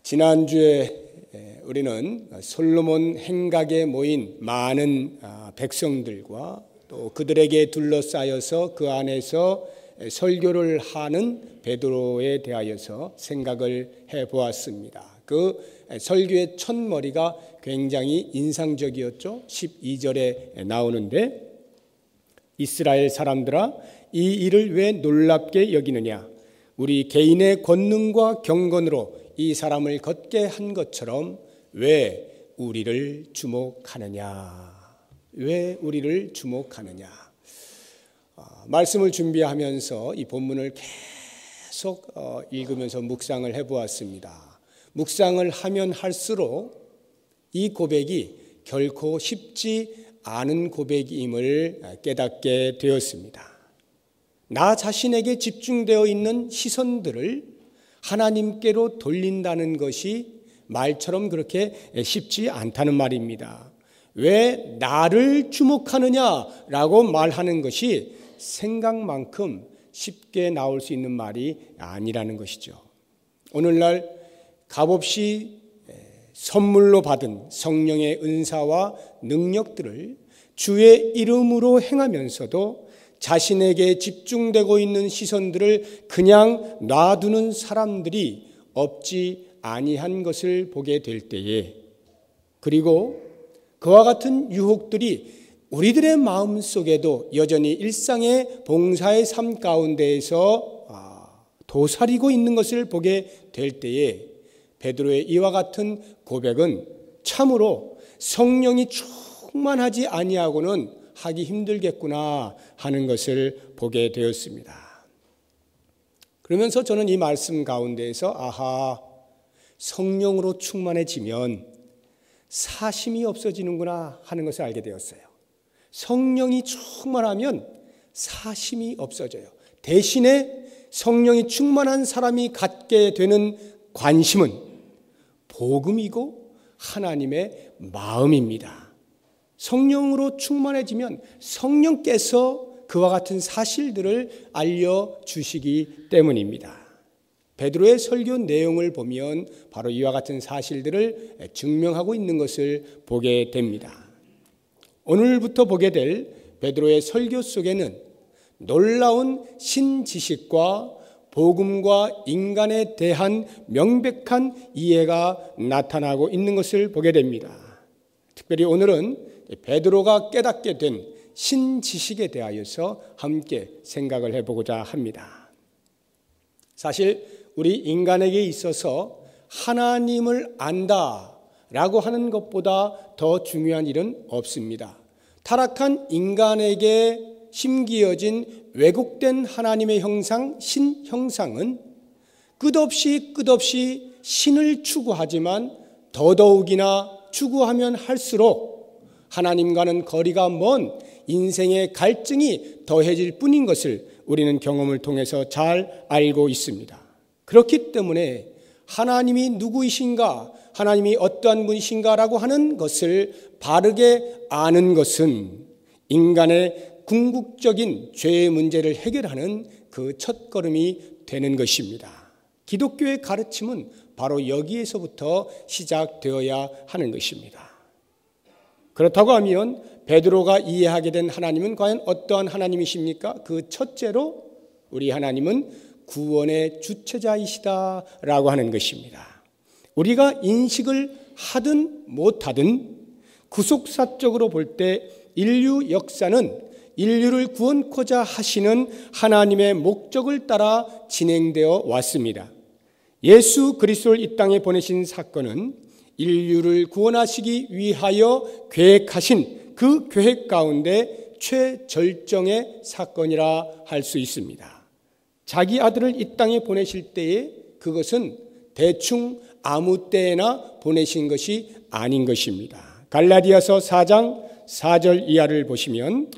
지난주에 우리는 솔로몬 행각에 모인 많은 백성들과 또 그들에게 둘러싸여서 그 안에서 설교를 하는 베드로에 대하여서 생각을 해보았습니다. 그 설교의 첫머리가 굉장히 인상적이었죠. 12절에 나오는데, 이스라엘 사람들아, 이 일을 왜 놀랍게 여기느냐? 우리 개인의 권능과 경건으로 이 사람을 걷게 한 것처럼 왜 우리를 주목하느냐? 왜 우리를 주목하느냐? 말씀을 준비하면서 이 본문을 계속 읽으면서 묵상을 해보았습니다. 묵상을 하면 할수록 이 고백이 결코 쉽지 않은 고백임을 깨닫게 되었습니다. 나 자신에게 집중되어 있는 시선들을 하나님께로 돌린다는 것이 말처럼 그렇게 쉽지 않다는 말입니다. 왜 나를 주목하느냐라고 말하는 것이 생각만큼 쉽게 나올 수 있는 말이 아니라는 것이죠. 오늘날 값없이 선물로 받은 성령의 은사와 능력들을 주의 이름으로 행하면서도 자신에게 집중되고 있는 시선들을 그냥 놔두는 사람들이 없지 아니한 것을 보게 될 때에, 그리고 그와 같은 유혹들이 우리들의 마음속에도 여전히 일상의 봉사의 삶 가운데에서 도사리고 있는 것을 보게 될 때에 베드로의 이와 같은 고백은 참으로 성령이 충만하지 아니하고는 하기 힘들겠구나 하는 것을 보게 되었습니다. 그러면서 저는 이 말씀 가운데에서 성령으로 충만해지면 사심이 없어지는구나 하는 것을 알게 되었어요. 성령이 충만하면 사심이 없어져요. 대신에 성령이 충만한 사람이 갖게 되는 관심은 복음이고 하나님의 마음입니다. 성령으로 충만해지면 성령께서 그와 같은 사실들을 알려주시기 때문입니다. 베드로의 설교 내용을 보면 바로 이와 같은 사실들을 증명하고 있는 것을 보게 됩니다. 오늘부터 보게 될 베드로의 설교 속에는 놀라운 신지식과 복음과 인간에 대한 명백한 이해가 나타나고 있는 것을 보게 됩니다. 특별히 오늘은 베드로가 깨닫게 된 신지식에 대하여서 함께 생각을 해보고자 합니다. 사실 우리 인간에게 있어서 하나님을 안다라고 하는 것보다 더 중요한 일은 없습니다. 타락한 인간에게 심기어진 왜곡된 하나님의 형상, 신형상은 끝없이 신을 추구하지만 더더욱이나 추구하면 할수록 하나님과는 거리가 먼 인생의 갈증이 더해질 뿐인 것을 우리는 경험을 통해서 잘 알고 있습니다. 그렇기 때문에 하나님이 누구이신가, 하나님이 어떠한 분이신가라고 하는 것을 바르게 아는 것은 인간의 궁극적인 죄의 문제를 해결하는 그 첫걸음이 되는 것입니다. 기독교의 가르침은 바로 여기에서부터 시작되어야 하는 것입니다. 그렇다고 하면 베드로가 이해하게 된 하나님은 과연 어떠한 하나님이십니까? 그 첫째로 우리 하나님은 구원의 주체자이시다라고 하는 것입니다. 우리가 인식을 하든 못하든 구속사적으로 볼 때 인류 역사는 인류를 구원코자 하시는 하나님의 목적을 따라 진행되어 왔습니다. 예수 그리스도를 이 땅에 보내신 사건은 인류를 구원하시기 위하여 계획하신 그 계획 가운데 최절정의 사건이라 할 수 있습니다. 자기 아들을 이 땅에 보내실 때에 그것은 대충 아무 때나 보내신 것이 아닌 것입니다. 갈라디아서 4장 4절 이하를 보시면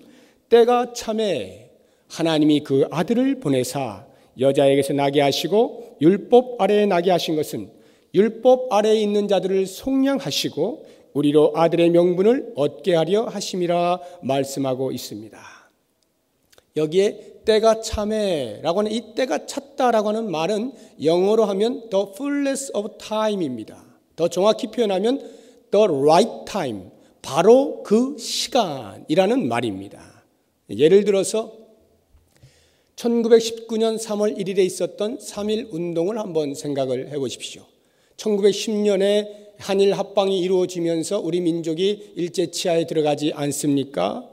때가 참에 하나님이 그 아들을 보내사 여자에게서 나게 하시고 율법 아래에 나게 하신 것은 율법 아래에 있는 자들을 속량하시고 우리로 아들의 명분을 얻게 하려 하심이라 말씀하고 있습니다. 여기에 때가 참에라고 하는 이 때가 찼다라고 하는 말은 영어로 하면 the fullness of time입니다. 더 정확히 표현하면 the right time, 바로 그 시간이라는 말입니다. 예를 들어서 1919년 3월 1일에 있었던 3.1 운동을 한번 생각을 해보십시오. 1910년에 한일 합방이 이루어지면서 우리 민족이 일제치하에 들어가지 않습니까?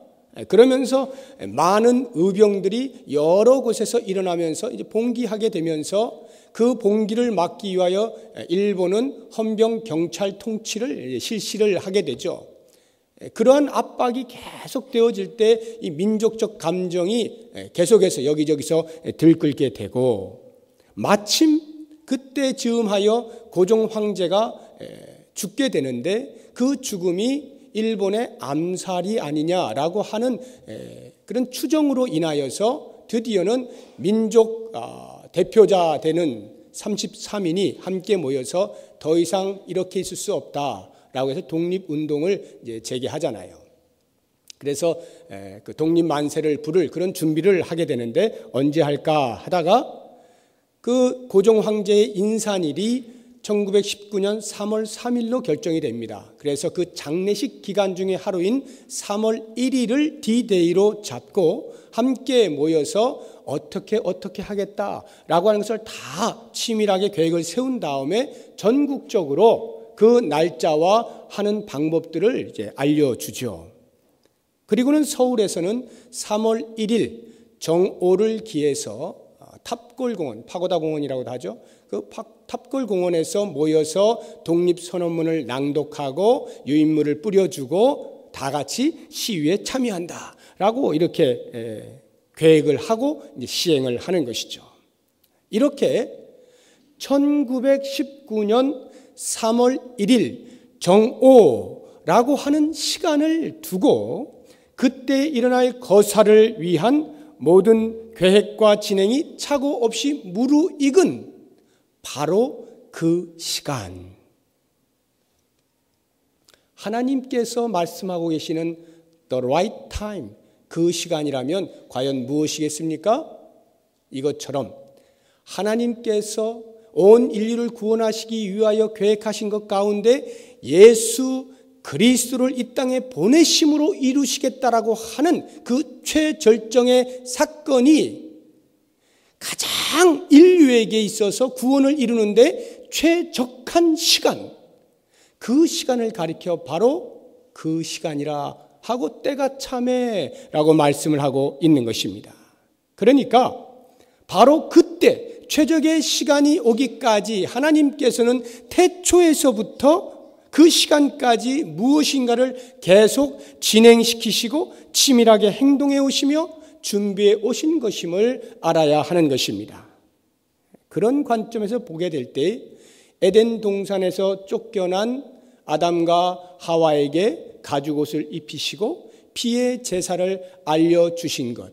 그러면서 많은 의병들이 여러 곳에서 일어나면서 이제 봉기하게 되면서 그 봉기를 막기 위하여 일본은 헌병 경찰 통치를 실시를 하게 되죠. 그러한 압박이 계속되어질 때 이 민족적 감정이 계속해서 여기저기서 들끓게 되고, 마침 그때 즈음하여 고종 황제가 죽게 되는데 그 죽음이 일본의 암살이 아니냐라고 하는 그런 추정으로 인하여서 드디어는 민족 대표자 되는 33인이 함께 모여서 더 이상 이렇게 있을 수 없다라고 해서 독립운동을 이제 재개하잖아요. 그래서 그 독립만세를 부를 그런 준비를 하게 되는데 언제 할까 하다가 그 고종 황제의 인산일이 1919년 3월 3일로 결정이 됩니다. 그래서 그 장례식 기간 중에 하루인 3월 1일을 D-Day로 잡고 함께 모여서 어떻게 하겠다라고 하는 것을 다 치밀하게 계획을 세운 다음에 전국적으로 그 날짜와 하는 방법들을 이제 알려주죠. 그리고는 서울에서는 3월 1일 정오를 기해서 탑골공원, 파고다공원이라고도 하죠. 그 탑골공원에서 모여서 독립선언문을 낭독하고 유인물을 뿌려주고 다 같이 시위에 참여한다라고 이렇게 계획을 하고 이제 시행을 하는 것이죠. 이렇게 1919년 3월 1일 정오라고 하는 시간을 두고 그때 일어날 거사를 위한 모든 계획과 진행이 착오 없이 무르익은 바로 그 시간, 하나님께서 말씀하고 계시는 the right time, 그 시간이라면 과연 무엇이겠습니까? 이것처럼 하나님께서 온 인류를 구원하시기 위하여 계획하신 것 가운데 예수 그리스도를 이 땅에 보내심으로 이루시겠다라고 하는 그 최절정의 사건이 가장 인류에게 있어서 구원을 이루는데 최적한 시간, 그 시간을 가리켜 바로 그 시간이라 하고 때가 참에라고 말씀을 하고 있는 것입니다. 그러니까 바로 그때 최적의 시간이 오기까지 하나님께서는 태초에서부터 그 시간까지 무엇인가를 계속 진행시키시고 치밀하게 행동해 오시며 준비해 오신 것임을 알아야 하는 것입니다. 그런 관점에서 보게 될 때 에덴 동산에서 쫓겨난 아담과 하와에게 가죽옷을 입히시고 피의 제사를 알려주신 것,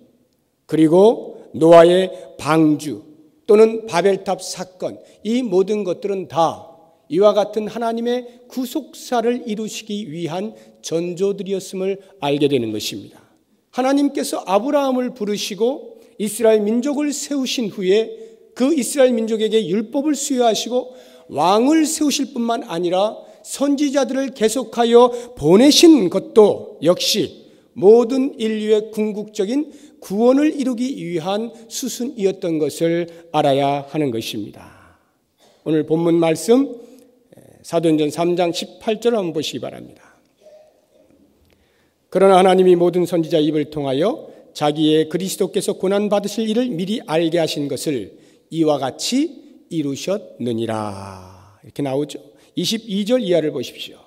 그리고 노아의 방주 또는 바벨탑 사건, 이 모든 것들은 다 이와 같은 하나님의 구속사를 이루시기 위한 전조들이었음을 알게 되는 것입니다. 하나님께서 아브라함을 부르시고 이스라엘 민족을 세우신 후에 그 이스라엘 민족에게 율법을 수여하시고 왕을 세우실 뿐만 아니라 선지자들을 계속하여 보내신 것도 역시 모든 인류의 궁극적인 구원을 이루기 위한 수순이었던 것을 알아야 하는 것입니다. 오늘 본문 말씀 사도행전 3장 18절을 한번 보시기 바랍니다. 그러나 하나님이 모든 선지자 입을 통하여 자기의 그리스도께서 고난받으실 일을 미리 알게 하신 것을 이와 같이 이루셨느니라. 이렇게 나오죠. 22절 이하를 보십시오.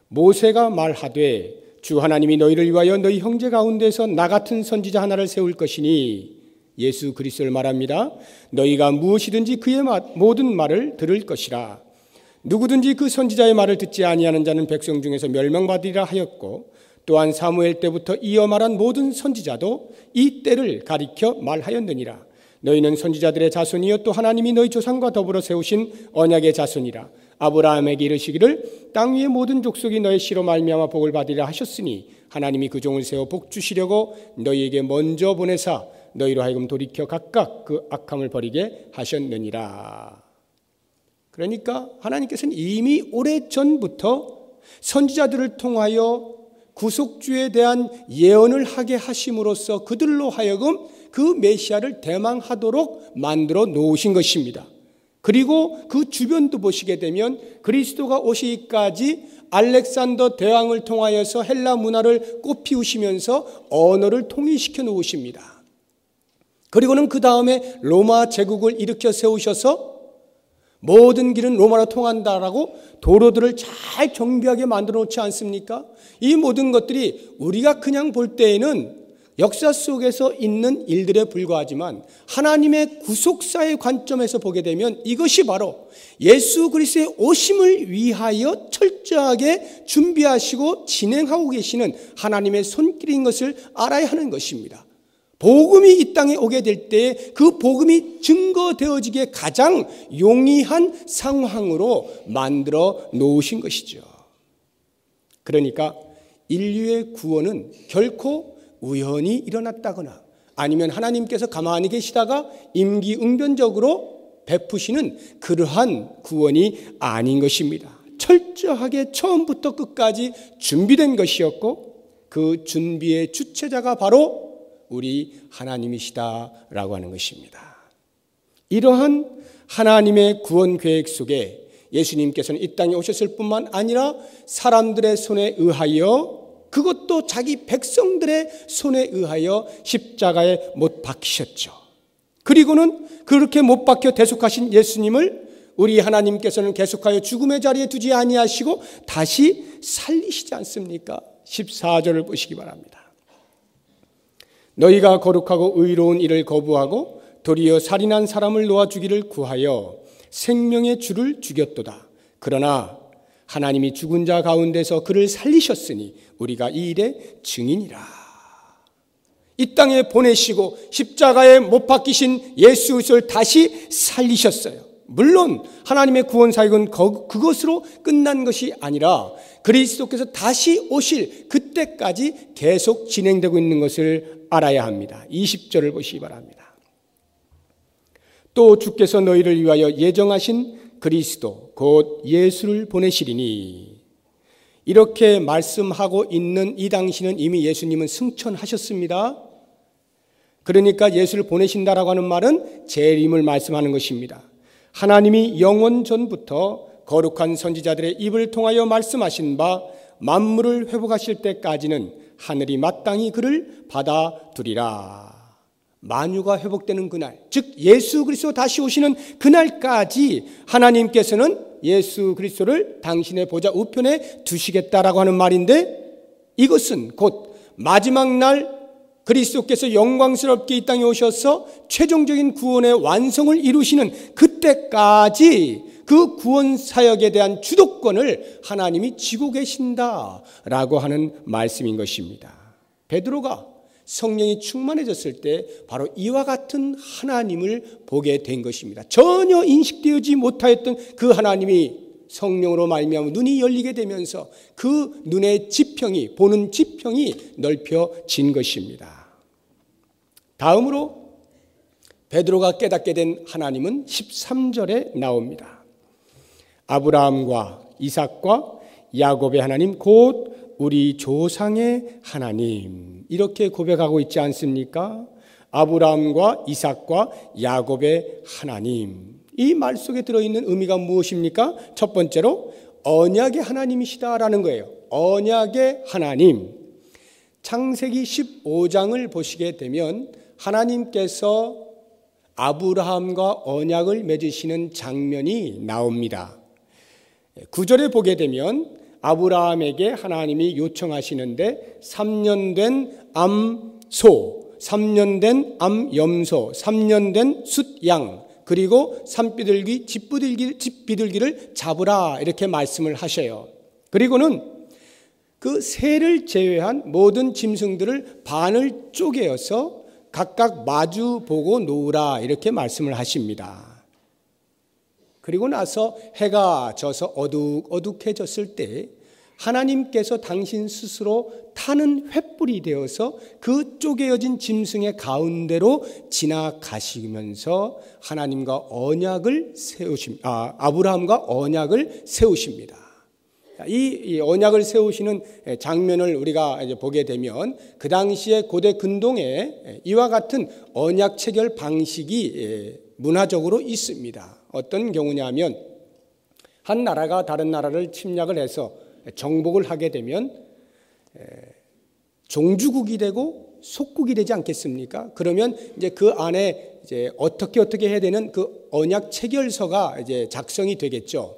모세가 말하되 주 하나님이 너희를 위하여 너희 형제 가운데서 나 같은 선지자 하나를 세울 것이니, 예수 그리스도를 말합니다. 너희가 무엇이든지 그의 모든 말을 들을 것이라. 누구든지 그 선지자의 말을 듣지 아니하는 자는 백성 중에서 멸망받으리라 하였고, 또한 사무엘 때부터 이어 말한 모든 선지자도 이 때를 가리켜 말하였느니라. 너희는 선지자들의 자손이요 또 하나님이 너희 조상과 더불어 세우신 언약의 자손이라. 아브라함에게 이르시기를 땅 위의 모든 족속이 너의 씨로 말미암아 복을 받으리라 하셨으니 하나님이 그 종을 세워 복 주시려고 너희에게 먼저 보내사 너희로 하여금 돌이켜 각각 그 악함을 버리게 하셨느니라. 그러니까 하나님께서는 이미 오래전부터 선지자들을 통하여 구속주에 대한 예언을 하게 하심으로써 그들로 하여금 그 메시아를 대망하도록 만들어 놓으신 것입니다. 그리고 그 주변도 보시게 되면 그리스도가 오시기까지 알렉산더 대왕을 통하여서 헬라 문화를 꽃피우시면서 언어를 통일시켜 놓으십니다. 그리고는 그 다음에 로마 제국을 일으켜 세우셔서 모든 길은 로마로 통한다라고 도로들을 잘 정비하게 만들어 놓지 않습니까? 이 모든 것들이 우리가 그냥 볼 때에는 역사 속에서 있는 일들에 불과하지만 하나님의 구속사의 관점에서 보게 되면 이것이 바로 예수 그리스도의 오심을 위하여 철저하게 준비하시고 진행하고 계시는 하나님의 손길인 것을 알아야 하는 것입니다. 복음이 이 땅에 오게 될 때 그 복음이 증거되어지기에 가장 용이한 상황으로 만들어 놓으신 것이죠. 그러니까 인류의 구원은 결코 우연히 일어났다거나 아니면 하나님께서 가만히 계시다가 임기응변적으로 베푸시는 그러한 구원이 아닌 것입니다. 철저하게 처음부터 끝까지 준비된 것이었고 그 준비의 주체자가 바로 우리 하나님이시다라고 하는 것입니다. 이러한 하나님의 구원 계획 속에 예수님께서는 이 땅에 오셨을 뿐만 아니라 사람들의 손에 의하여 그것도 자기 백성들의 손에 의하여 십자가에 못 박히셨죠. 그리고는 그렇게 못 박혀 대속하신 예수님을 우리 하나님께서는 계속하여 죽음의 자리에 두지 아니하시고 다시 살리시지 않습니까? 14절을 보시기 바랍니다. 너희가 거룩하고 의로운 일을 거부하고 도리어 살인한 사람을 놓아 주기를 구하여 생명의 주를 죽였도다. 그러나 하나님이 죽은 자 가운데서 그를 살리셨으니 우리가 이 일의 증인이라. 이 땅에 보내시고 십자가에 못 박히신 예수 그리스도를 다시 살리셨어요. 물론 하나님의 구원 사역은 그것으로 끝난 것이 아니라 그리스도께서 다시 오실 그때까지 계속 진행되고 있는 것을 알아야 합니다. 20절을 보시기 바랍니다. 또 주께서 너희를 위하여 예정하신 그리스도 곧 예수를 보내시리니. 이렇게 말씀하고 있는 이 당시는 이미 예수님은 승천하셨습니다. 그러니까 예수를 보내신다라고 하는 말은 재림을 말씀하는 것입니다. 하나님이 영원 전부터 거룩한 선지자들의 입을 통하여 말씀하신 바 만물을 회복하실 때까지는 하늘이 마땅히 그를 받아두리라. 만유가 회복되는 그날, 즉 예수 그리스도 다시 오시는 그날까지 하나님께서는 예수 그리스도를 당신의 보좌 우편에 두시겠다라고 하는 말인데, 이것은 곧 마지막 날 그리스도께서 영광스럽게 이 땅에 오셔서 최종적인 구원의 완성을 이루시는 그때까지 그 구원 사역에 대한 주도권을 하나님이 쥐고 계신다라고 하는 말씀인 것입니다. 베드로가 성령이 충만해졌을 때 바로 이와 같은 하나님을 보게 된 것입니다. 전혀 인식되지 못하였던 그 하나님이 성령으로 말미암아 눈이 열리게 되면서 그 눈의 지평이, 보는 지평이 넓혀진 것입니다. 다음으로 베드로가 깨닫게 된 하나님은 13절에 나옵니다. 아브라함과 이삭과 야곱의 하나님 곧 우리 조상의 하나님, 이렇게 고백하고 있지 않습니까? 아브라함과 이삭과 야곱의 하나님, 이 말 속에 들어있는 의미가 무엇입니까? 첫 번째로 언약의 하나님이시다라는 거예요. 언약의 하나님. 창세기 15장을 보시게 되면 하나님께서 아브라함과 언약을 맺으시는 장면이 나옵니다. 9절에 보게 되면 아브라함에게 하나님이 요청하시는데 3년 된 암소, 3년 된 암염소, 3년 된 숫양, 그리고 산비둘기, 집비둘기를 잡으라, 이렇게 말씀을 하셔요. 그리고는 그 새를 제외한 모든 짐승들을 반을 쪼개어서 각각 마주 보고 놓으라, 이렇게 말씀을 하십니다. 그리고 나서 해가 져서 어둑어둑해졌을 때 하나님께서 당신 스스로 타는 횃불이 되어서 그 쪼개어진 짐승의 가운데로 지나가시면서 하나님과 언약을 아브라함과 언약을 세우십니다. 이 언약을 세우시는 장면을 우리가 이제 보게 되면 그 당시에 고대 근동에 이와 같은 언약 체결 방식이 문화적으로 있습니다. 어떤 경우냐면 한 나라가 다른 나라를 침략을 해서 정복을 하게 되면 종주국이 되고 속국이 되지 않겠습니까? 그러면 이제 그 안에 이제 어떻게 해야 되는 그 언약 체결서가 이제 작성이 되겠죠.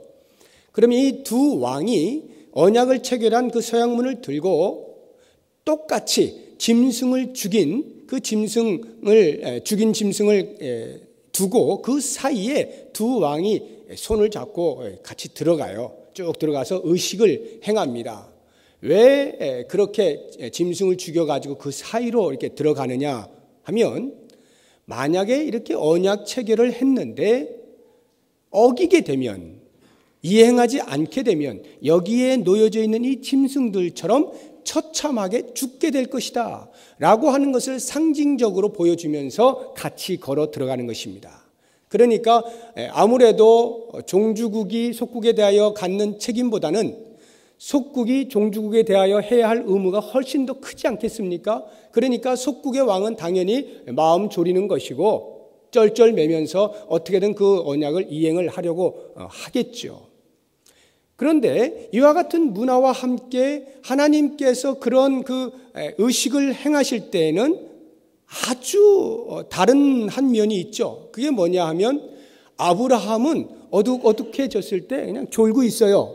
그러면 이 두 왕이 언약을 체결한 그 서약문을 들고 똑같이 짐승을 죽인 짐승을 두고 그 사이에 두 왕이 손을 잡고 같이 들어가요. 쭉 들어가서 의식을 행합니다. 왜 그렇게 짐승을 죽여가지고 그 사이로 이렇게 들어가느냐 하면, 만약에 이렇게 언약 체결을 했는데 어기게 되면, 이행하지 않게 되면 여기에 놓여져 있는 이 짐승들처럼 처참하게 죽게 될 것이다 라고 하는 것을 상징적으로 보여주면서 같이 걸어 들어가는 것입니다. 그러니까 아무래도 종주국이 속국에 대하여 갖는 책임보다는 속국이 종주국에 대하여 해야 할 의무가 훨씬 더 크지 않겠습니까? 그러니까 속국의 왕은 당연히 마음 졸이는 것이고 쩔쩔매면서 어떻게든 그 언약을 이행을 하려고 하겠죠. 그런데 이와 같은 문화와 함께 하나님께서 그런 그 의식을 행하실 때에는 아주 다른 한 면이 있죠. 그게 뭐냐 하면, 아브라함은 어둑어둑해졌을 때 그냥 졸고 있어요.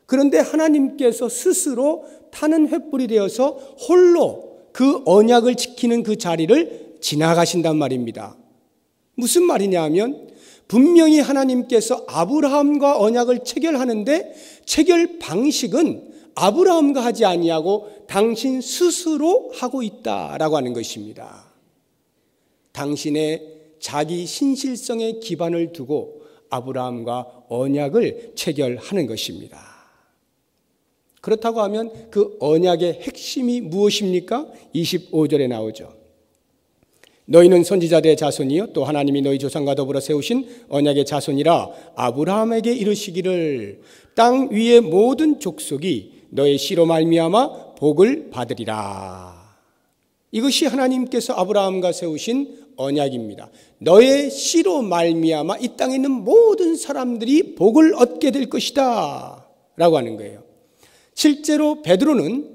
그런데 하나님께서 스스로 타는 횃불이 되어서 홀로 그 언약을 지키는 그 자리를 지나가신단 말입니다. 무슨 말이냐 하면, 분명히 하나님께서 아브라함과 언약을 체결하는데 체결 방식은 아브라함과 하지 아니하고 당신 스스로 하고 있다라고 하는 것입니다. 당신의 자기 신실성의 기반을 두고 아브라함과 언약을 체결하는 것입니다. 그렇다고 하면 그 언약의 핵심이 무엇입니까? 25절에 나오죠. 너희는 선지자들의 자손이요 또 하나님이 너희 조상과 더불어 세우신 언약의 자손이라 아브라함에게 이르시기를 땅 위의 모든 족속이 너의 씨로 말미암아 복을 받으리라. 이것이 하나님께서 아브라함과 세우신 언약입니다. 너의 씨로 말미암아 이 땅에 있는 모든 사람들이 복을 얻게 될 것이다 라고 하는 거예요. 실제로 베드로는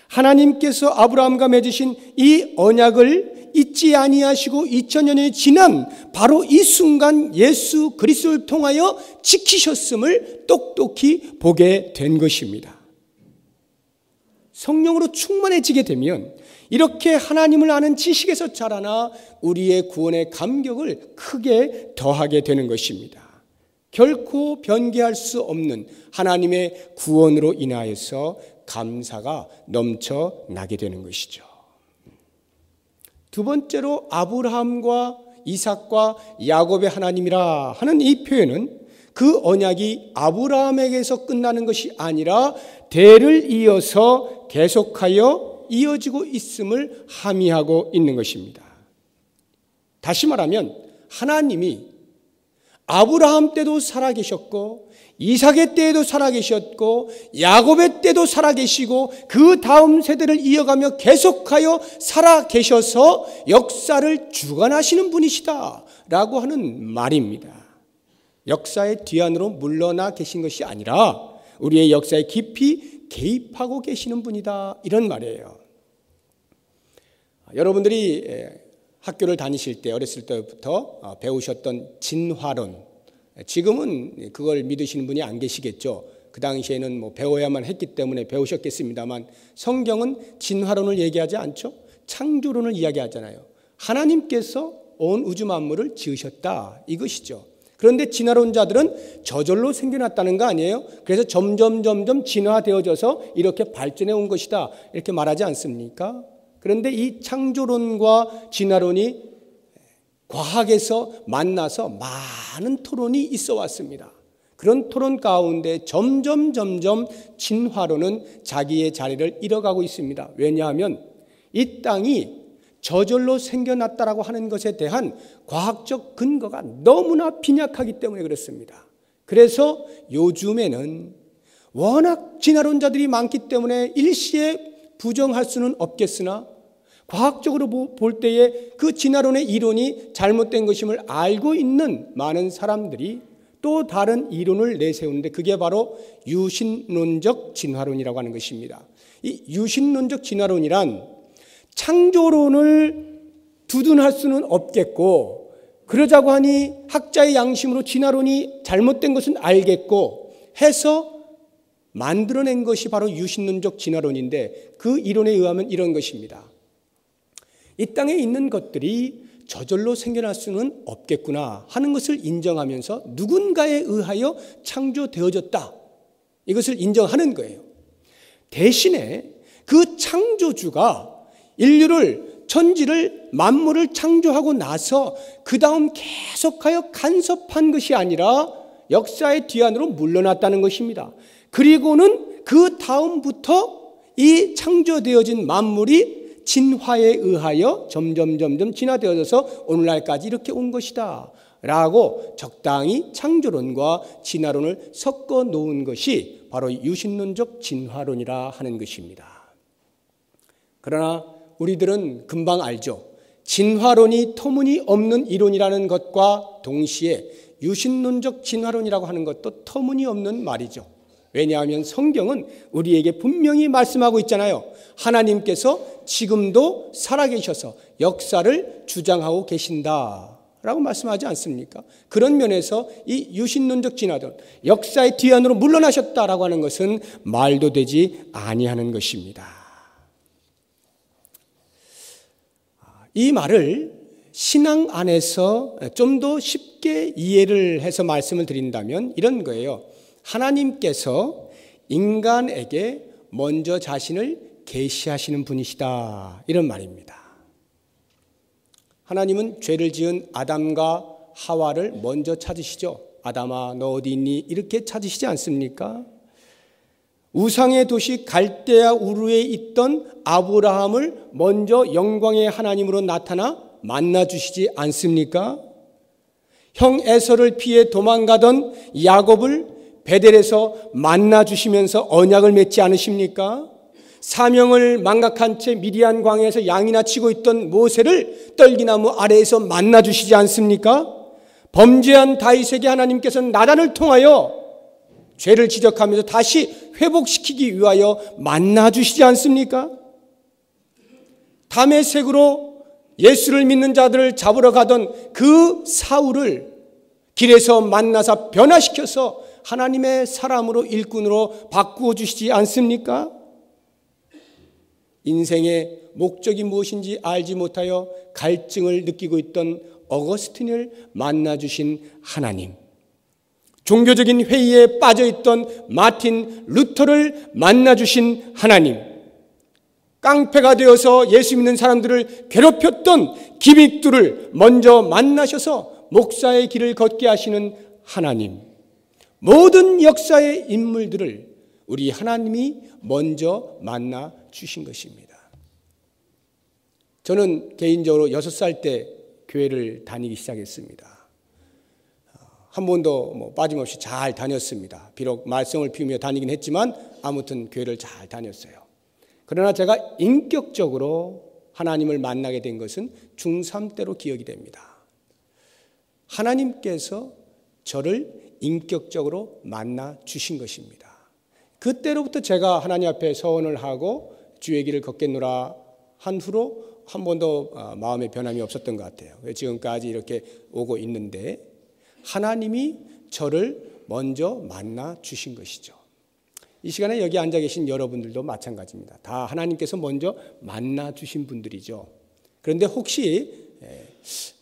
하나님께서 아브라함과 맺으신 이 언약을 잊지 아니하시고 2000년이 지난 바로 이 순간 예수 그리스도를 통하여 지키셨음을 똑똑히 보게 된 것입니다. 성령으로 충만해지게 되면 이렇게 하나님을 아는 지식에서 자라나 우리의 구원의 감격을 크게 더하게 되는 것입니다. 결코 변개할 수 없는 하나님의 구원으로 인하여서 감사가 넘쳐나게 되는 것이죠. 두 번째로 아브라함과 이삭과 야곱의 하나님이라 하는 이 표현은 그 언약이 아브라함에게서 끝나는 것이 아니라 대를 이어서 계속하여 이어지고 있음을 함의하고 있는 것입니다. 다시 말하면 하나님이 아브라함 때도 살아계셨고 이삭의 때에도 살아계셨고 야곱의 때도 살아계시고 그 다음 세대를 이어가며 계속하여 살아계셔서 역사를 주관하시는 분이시다 라고 하는 말입니다. 역사의 뒤안으로 물러나 계신 것이 아니라 우리의 역사에 깊이 개입하고 계시는 분이다, 이런 말이에요. 여러분들이 학교를 다니실 때 어렸을 때부터 배우셨던 진화론, 지금은 그걸 믿으시는 분이 안 계시겠죠. 그 당시에는 뭐 배워야만 했기 때문에 배우셨겠습니다만 성경은 진화론을 얘기하지 않죠. 창조론을 이야기하잖아요. 하나님께서 온 우주 만물을 지으셨다, 이것이죠. 그런데 진화론자들은 저절로 생겨났다는 거 아니에요? 그래서 점점 진화되어져서 이렇게 발전해 온 것이다, 이렇게 말하지 않습니까? 그런데 이 창조론과 진화론이 과학에서 만나서 많은 토론이 있어 왔습니다. 그런 토론 가운데 점점 진화론은 자기의 자리를 잃어가고 있습니다. 왜냐하면 이 땅이 저절로 생겨났다라고 하는 것에 대한 과학적 근거가 너무나 빈약하기 때문에 그렇습니다. 그래서 요즘에는 워낙 진화론자들이 많기 때문에 일시에 부정할 수는 없겠으나 과학적으로 볼 때에 그 진화론의 이론이 잘못된 것임을 알고 있는 많은 사람들이 또 다른 이론을 내세우는데 그게 바로 유신론적 진화론이라고 하는 것입니다. 이 유신론적 진화론이란 창조론을 두둔할 수는 없겠고 그러자고 하니 학자의 양심으로 진화론이 잘못된 것은 알겠고 해서 만들어낸 것이 바로 유신론적 진화론인데 그 이론에 의하면 이런 것입니다. 이 땅에 있는 것들이 저절로 생겨날 수는 없겠구나 하는 것을 인정하면서 누군가에 의하여 창조되어졌다. 이것을 인정하는 거예요. 대신에 그 창조주가 인류를, 천지를, 만물을 창조하고 나서 그 다음 계속하여 간섭한 것이 아니라 역사의 뒤안으로 물러났다는 것입니다. 그리고는 그 다음부터 이 창조되어진 만물이 진화에 의하여 점점 진화되어져서 오늘날까지 이렇게 온 것이다 라고 적당히 창조론과 진화론을 섞어 놓은 것이 바로 유신론적 진화론이라 하는 것입니다. 그러나 우리들은 금방 알죠. 진화론이 터무니없는 이론이라는 것과 동시에 유신론적 진화론이라고 하는 것도 터무니없는 말이죠. 왜냐하면 성경은 우리에게 분명히 말씀하고 있잖아요. 하나님께서 지금도 살아계셔서 역사를 주장하고 계신다라고 말씀하지 않습니까? 그런 면에서 이 유신론적 진화론, 역사의 뒤안으로 물러나셨다라고 하는 것은 말도 되지 아니하는 것입니다. 이 말을 신앙 안에서 좀 더 쉽게 이해를 해서 말씀을 드린다면 이런 거예요. 하나님께서 인간에게 먼저 자신을 계시하시는 분이시다 이런 말입니다. 하나님은 죄를 지은 아담과 하와를 먼저 찾으시죠. 아담아 너 어디 있니? 이렇게 찾으시지 않습니까? 우상의 도시 갈대아 우르에 있던 아브라함을 먼저 영광의 하나님으로 나타나 만나주시지 않습니까? 형 에서를 피해 도망가던 야곱을 베델에서 만나주시면서 언약을 맺지 않으십니까? 사명을 망각한 채 미디안 광야에서 양이나 치고 있던 모세를 떨기나무 아래에서 만나주시지 않습니까? 범죄한 다윗에게 하나님께서는 나단을 통하여 죄를 지적하면서 다시 회복시키기 위하여 만나주시지 않습니까? 다메섹으로 예수를 믿는 자들을 잡으러 가던 그 사울을 길에서 만나서 변화시켜서 하나님의 사람으로 일꾼으로 바꾸어 주시지 않습니까? 인생의 목적이 무엇인지 알지 못하여 갈증을 느끼고 있던 어거스틴을 만나주신 하나님, 종교적인 회의에 빠져있던 마틴 루터를 만나주신 하나님, 깡패가 되어서 예수 믿는 사람들을 괴롭혔던 기믹들을 먼저 만나셔서 목사의 길을 걷게 하시는 하나님, 모든 역사의 인물들을 우리 하나님이 먼저 만나 주신 것입니다. 저는 개인적으로 6살 때 교회를 다니기 시작했습니다. 한 번도 빠짐없이 잘 다녔습니다. 비록 말썽을 피우며 다니긴 했지만 아무튼 교회를 잘 다녔어요. 그러나 제가 인격적으로 하나님을 만나게 된 것은 중3 때로 기억이 됩니다. 하나님께서 저를 인격적으로 만나 주신 것입니다. 그때로부터 제가 하나님 앞에 서원을 하고 주의 길을 걷겠노라 한 후로 한 번도 마음의 변함이 없었던 것 같아요. 지금까지 이렇게 오고 있는데 하나님이 저를 먼저 만나 주신 것이죠. 이 시간에 여기 앉아 계신 여러분들도 마찬가지입니다. 다 하나님께서 먼저 만나 주신 분들이죠. 그런데 혹시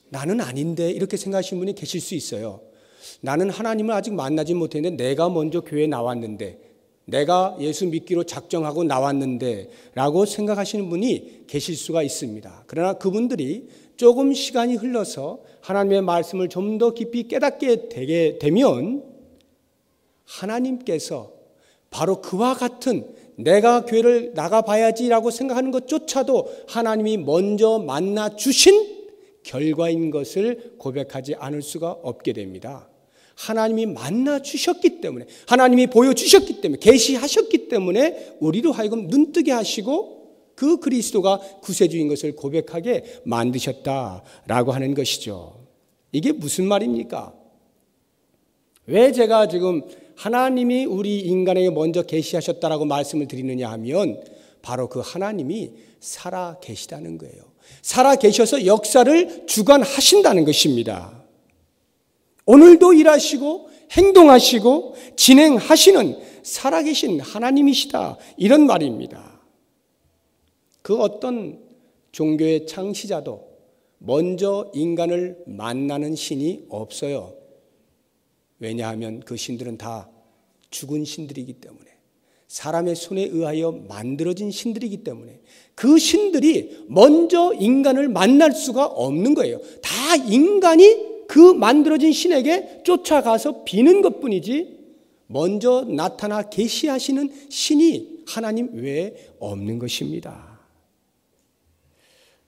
나는 아닌데 이렇게 생각하시는 분이 계실 수 있어요. 나는 하나님을 아직 만나지 못했는데 내가 먼저 교회에 나왔는데, 내가 예수 믿기로 작정하고 나왔는데 라고 생각하시는 분이 계실 수가 있습니다. 그러나 그분들이 조금 시간이 흘러서 하나님의 말씀을 좀 더 깊이 깨닫게 되게 되면 하나님께서 바로 그와 같은 내가 교회를 나가봐야지라고 생각하는 것조차도 하나님이 먼저 만나 주신 결과인 것을 고백하지 않을 수가 없게 됩니다. 하나님이 만나 주셨기 때문에, 하나님이 보여주셨기 때문에, 계시하셨기 때문에 우리로 하여금 눈뜨게 하시고 그 그리스도가 구세주인 것을 고백하게 만드셨다라고 하는 것이죠. 이게 무슨 말입니까? 왜 제가 지금 하나님이 우리 인간에게 먼저 계시하셨다라고 말씀을 드리느냐 하면 바로 그 하나님이 살아 계시다는 거예요. 살아 계셔서 역사를 주관하신다는 것입니다. 오늘도 일하시고 행동하시고 진행하시는 살아계신 하나님이시다, 이런 말입니다. 그 어떤 종교의 창시자도 먼저 인간을 만나는 신이 없어요. 왜냐하면 그 신들은 다 죽은 신들이기 때문에, 사람의 손에 의하여 만들어진 신들이기 때문에 그 신들이 먼저 인간을 만날 수가 없는 거예요. 다 인간이 그 만들어진 신에게 쫓아가서 비는 것뿐이지 먼저 나타나 계시하시는 신이 하나님 외에 없는 것입니다.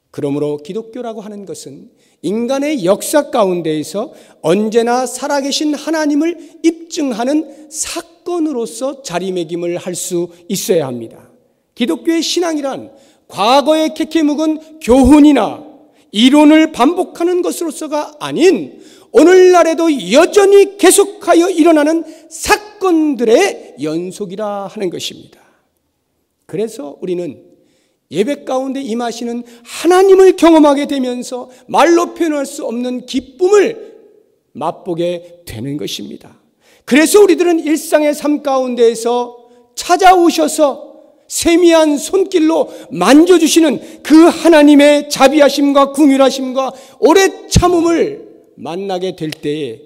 그러므로 기독교라고 하는 것은 인간의 역사 가운데에서 언제나 살아계신 하나님을 입증하는 사건으로서 자리매김을 할 수 있어야 합니다. 기독교의 신앙이란 과거에 캐캐 묵은 교훈이나 이론을 반복하는 것으로서가 아닌 오늘날에도 여전히 계속하여 일어나는 사건들의 연속이라 하는 것입니다. 그래서 우리는 예배 가운데 임하시는 하나님을 경험하게 되면서 말로 표현할 수 없는 기쁨을 맛보게 되는 것입니다. 그래서 우리들은 일상의 삶 가운데에서 찾아오셔서 세미한 손길로 만져주시는 그 하나님의 자비하심과 긍휼하심과 오래 참음을 만나게 될 때에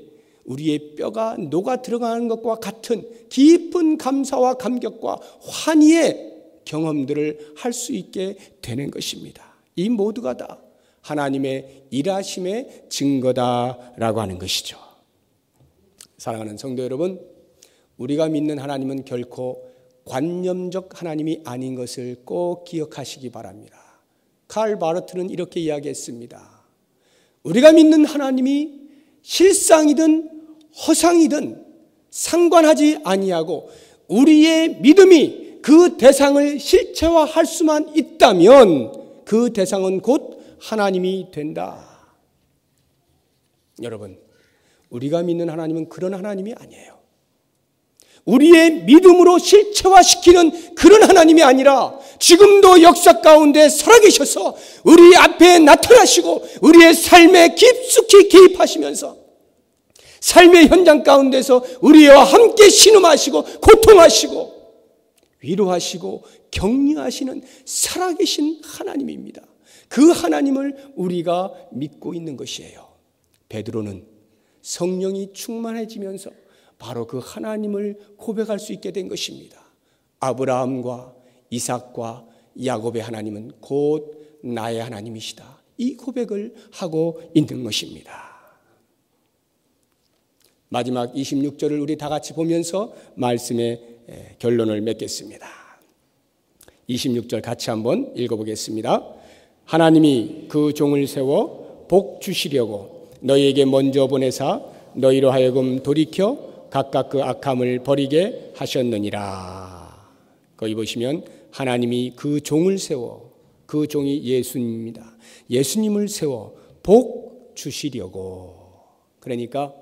우리의 뼈가 녹아 들어가는 것과 같은 깊은 감사와 감격과 환희의 경험들을 할 수 있게 되는 것입니다. 이 모두가 다 하나님의 일하심의 증거다라고 하는 것이죠. 사랑하는 성도 여러분, 우리가 믿는 하나님은 결코 관념적 하나님이 아닌 것을 꼭 기억하시기 바랍니다. 칼 바르트는 이렇게 이야기했습니다. 우리가 믿는 하나님이 실상이든 허상이든 상관하지 아니하고 우리의 믿음이 그 대상을 실체화할 수만 있다면 그 대상은 곧 하나님이 된다. 여러분, 우리가 믿는 하나님은 그런 하나님이 아니에요. 우리의 믿음으로 실체화시키는 그런 하나님이 아니라 지금도 역사 가운데 살아계셔서 우리 앞에 나타나시고 우리의 삶에 깊숙이 개입하시면서 삶의 현장 가운데서 우리와 함께 신음하시고 고통하시고 위로하시고 격려하시는 살아계신 하나님입니다. 그 하나님을 우리가 믿고 있는 것이에요. 베드로는 성령이 충만해지면서 바로 그 하나님을 고백할 수 있게 된 것입니다. 아브라함과 이삭과 야곱의 하나님은 곧 나의 하나님이시다. 이 고백을 하고 있는 것입니다. 마지막 26절을 우리 다 같이 보면서 말씀의 결론을 맺겠습니다. 26절 같이 한번 읽어보겠습니다. 하나님이 그 종을 세워 복 주시려고 너희에게 먼저 보내사 너희로 하여금 돌이켜 각각 그 악함을 버리게 하셨느니라. 거기 보시면 하나님이 그 종을 세워, 그 종이 예수님입니다. 예수님을 세워 복 주시려고. 그러니까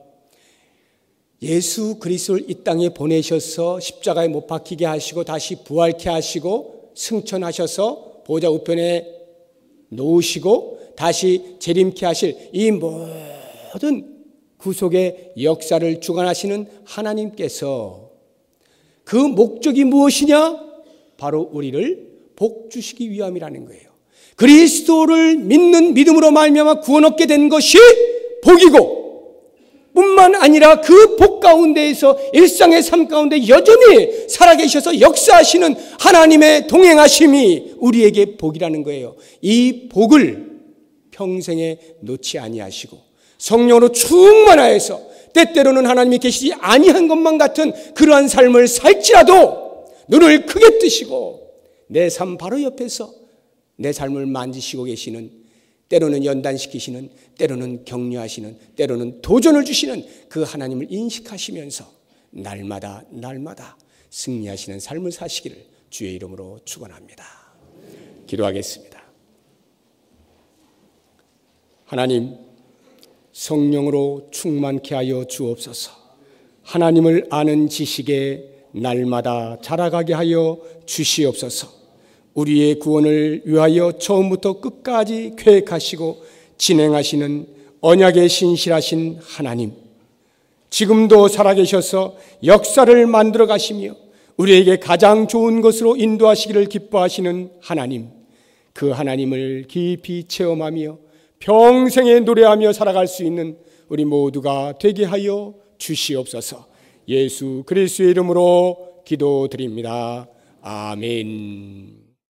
예수 그리스도를 이 땅에 보내셔서 십자가에 못 박히게 하시고 다시 부활케 하시고 승천하셔서 보좌 우편에 놓으시고 다시 재림케 하실 이 모든 구속의 역사를 주관하시는 하나님께서 그 목적이 무엇이냐? 바로 우리를 복 주시기 위함이라는 거예요. 그리스도를 믿는 믿음으로 말미암아 구원 얻게 된 것이 복이고 뿐만 아니라 그 복 가운데에서 일상의 삶 가운데 여전히 살아계셔서 역사하시는 하나님의 동행하심이 우리에게 복이라는 거예요. 이 복을 평생에 놓지 아니하시고 성령으로 충만하여서 때때로는 하나님이 계시지 아니한 것만 같은 그러한 삶을 살지라도 눈을 크게 뜨시고 내 삶 바로 옆에서 내 삶을 만지시고 계시는, 때로는 연단시키시는, 때로는 격려하시는, 때로는 도전을 주시는 그 하나님을 인식하시면서 날마다 승리하시는 삶을 사시기를 주의 이름으로 축원합니다. 기도하겠습니다. 하나님, 성령으로 충만케 하여 주옵소서. 하나님을 아는 지식에 날마다 자라가게 하여 주시옵소서. 우리의 구원을 위하여 처음부터 끝까지 계획하시고 진행하시는 언약에 신실하신 하나님, 지금도 살아계셔서 역사를 만들어 가시며 우리에게 가장 좋은 것으로 인도하시기를 기뻐하시는 하나님, 그 하나님을 깊이 체험하며 평생에 노래하며 살아갈 수 있는 우리 모두가 되게 하여 주시옵소서. 예수 그리스도의 이름으로 기도드립니다. 아멘.